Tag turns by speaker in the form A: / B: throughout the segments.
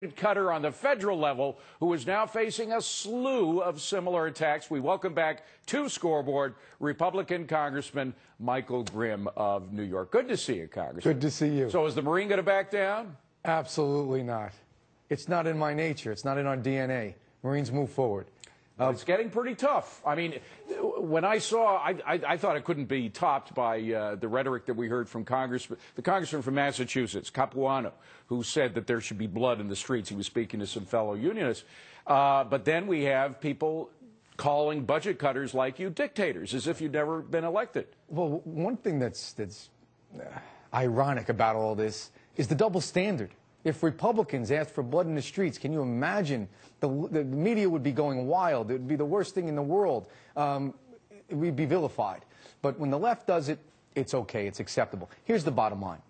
A: cutter on the federal level who is now facing a slew of similar attacks. We welcome back to Scoreboard Republican Congressman Michael Grimm of New York. Good to see you, Congressman.
B: Good to see you.
A: So is the Marine going to back down?
B: Absolutely not. It's not in my nature. It's not in our DNA. Marines move forward.
A: It's getting pretty tough. I mean, when I saw, I thought it couldn't be topped by the rhetoric that we heard from the congressman from Massachusetts, Capuano, who said that there should be blood in the streets. He was speaking to some fellow unionists. But then we have people calling budget cutters like you dictators, as if you'd never been elected.
B: Well, one thing that's ironic about all this is the double standard. If Republicans asked for blood in the streets, can you imagine the media would be going wild? It would be the worst thing in the world. We'd be vilified. But when the left does it, it's okay. It's acceptable. Here's the bottom line.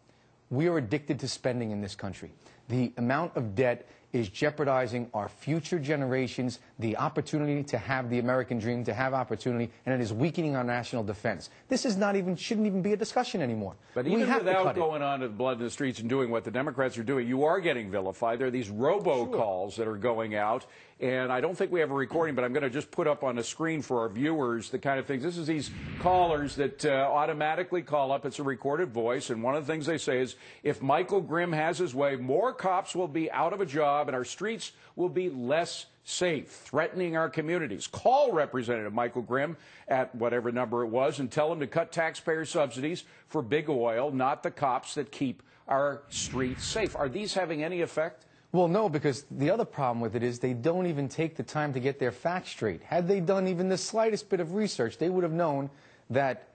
B: We are addicted to spending in this country. The amount of debt is jeopardizing our future generations, the opportunity to have the American dream, to have opportunity, and it is weakening our national defense. This is not even, shouldn't even be a discussion anymore.
A: But even without going on to blood in the streets and doing what the Democrats are doing, you are getting vilified. There are these robocalls that are going out, and I don't think we have a recording, but I'm going to just put up on the screen for our viewers the kind of things. This is these callers that automatically call up. It's a recorded voice, and one of the things they say is, if Michael Grimm has his way, more cops will be out of a job and our streets will be less safe, threatening our communities. Call Representative Michael Grimm at whatever number it was and tell him to cut taxpayer subsidies for big oil, not the cops that keep our streets safe. Are these having any effect?
B: Well, no, because the other problem with it is they don't even take the time to get their facts straight. Had they done even the slightest bit of research, they would have known that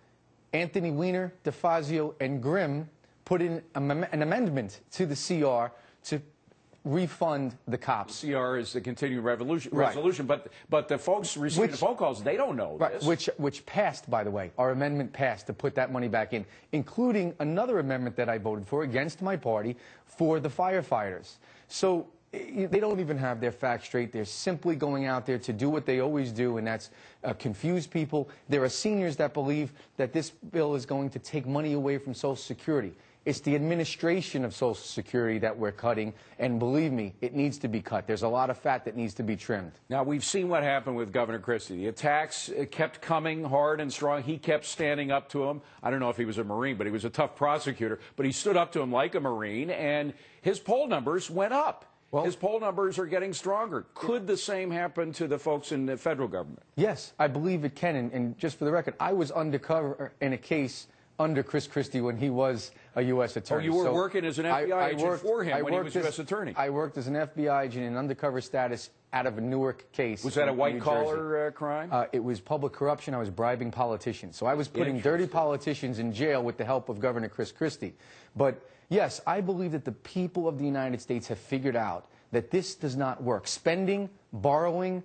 B: Anthony Weiner, DeFazio, and Grimm put in an amendment to the CR to refund the cops.
A: The CR is the continuing resolution,
B: right.
A: but the folks receiving the phone calls, they don't know this.
B: Which passed, by the way. Our amendment passed to put that money back in, including another amendment that I voted for against my party for the firefighters. So they don't even have their facts straight. They're simply going out there to do what they always do, and that's confuse people. There are seniors that believe that this bill is going to take money away from Social Security. It's the administration of Social Security that we're cutting, and believe me, it needs to be cut. There's a lot of fat that needs to be trimmed.
A: Now, we've seen what happened with Governor Christie. The attacks kept coming hard and strong. He kept standing up to him. I don't know if he was a Marine, but he was a tough prosecutor. But he stood up to him like a Marine, and his poll numbers went up. Well, his poll numbers are getting stronger. Could the same happen to the folks in the federal government?
B: Yes, I believe it can. And just for the record, I was undercover in a case under Chris Christie when he was a U.S. attorney.
A: Oh, you were working as an FBI agent for him when he was U.S. attorney.
B: I worked as an FBI agent in undercover status out of a Newark case.
A: Was that a white-collar crime?
B: It was public corruption. I was bribing politicians. So I was putting dirty politicians in jail with the help of Governor Chris Christie. But, yes, I believe that the people of the United States have figured out that this does not work. Spending, borrowing,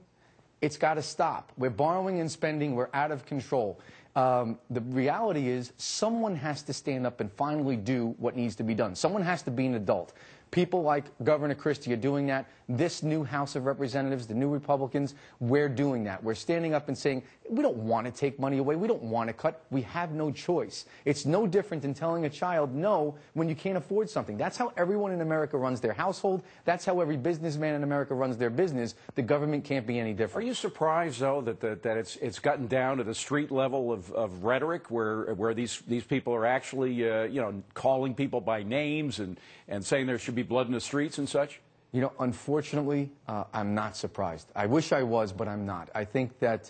B: it's got to stop. We're borrowing and spending. We're out of control. The reality is someone has to stand up and finally do what needs to be done. Someone has to be an adult. People like Governor Christie are doing that. This new House of Representatives, the new Republicans, we're doing that. We're standing up and saying, we don't want to take money away. We don't want to cut. We have no choice. It's no different than telling a child no when you can't afford something. That's how everyone in America runs their household. That's how every businessman in America runs their business. The government can't be any different.
A: Are you surprised, though, that it's gotten down to the street level of rhetoric where these people are actually, you know, calling people by names and saying there should be blood in the streets and such?
B: You know, unfortunately, I'm not surprised. I wish I was, but I'm not. I think that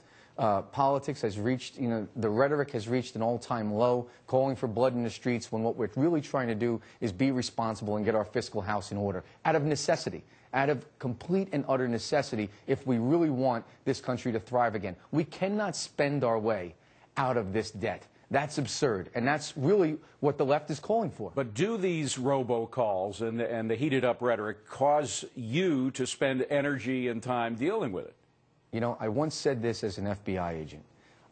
B: politics has reached, you know, the rhetoric has reached an all-time low, calling for blood in the streets when what we're really trying to do is be responsible and get our fiscal house in order out of necessity, out of complete and utter necessity if we really want this country to thrive again. We cannot spend our way out of this debt. That's absurd, and that's really what the left is calling for.
A: But do these robocalls and the heated-up rhetoric cause you to spend energy and time dealing with it?
B: You know, I once said this as an FBI agent.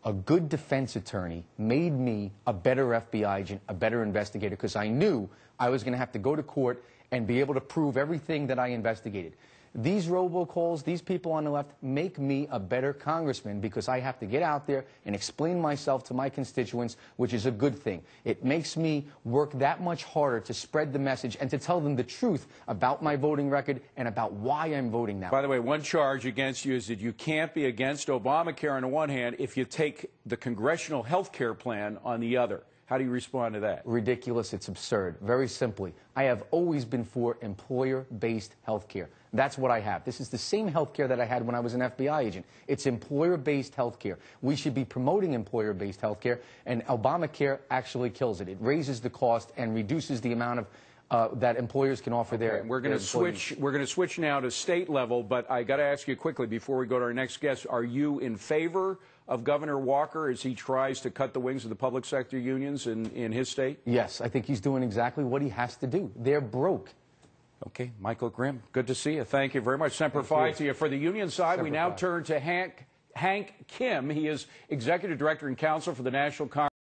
B: A good defense attorney made me a better FBI agent, a better investigator, because I knew I was going to have to go to court and be able to prove everything that I investigated. These robocalls, these people on the left, make me a better congressman because I have to get out there and explain myself to my constituents, which is a good thing. It makes me work that much harder to spread the message and to tell them the truth about my voting record and about why I'm voting that way.
A: By the way, one charge against you is that you can't be against Obamacare on the one hand if you take the congressional health care plan on the other. How do you respond to that?
B: Ridiculous. It's absurd. Very simply, I have always been for employer-based health care. That's what I have. This is the same health care that I had when I was an FBI agent. It's employer-based health care. We should be promoting employer-based health care, and Obamacare actually kills it. It raises the cost and reduces the amount of that employers can offer their
A: We're going to switch. We're going to switch now to state level, but I got to ask you quickly before we go to our next guest: are you in favor of Governor Walker as he tries to cut the wings of the public sector unions in his state?
B: Yes, I think he's doing exactly what he has to do. They're broke.
A: Okay, Michael Grimm, good to see you. Thank you very much. Semper Fi to you. For the union side, we now turn to Hank Kim. He is Executive Director and Counsel for the National Congress.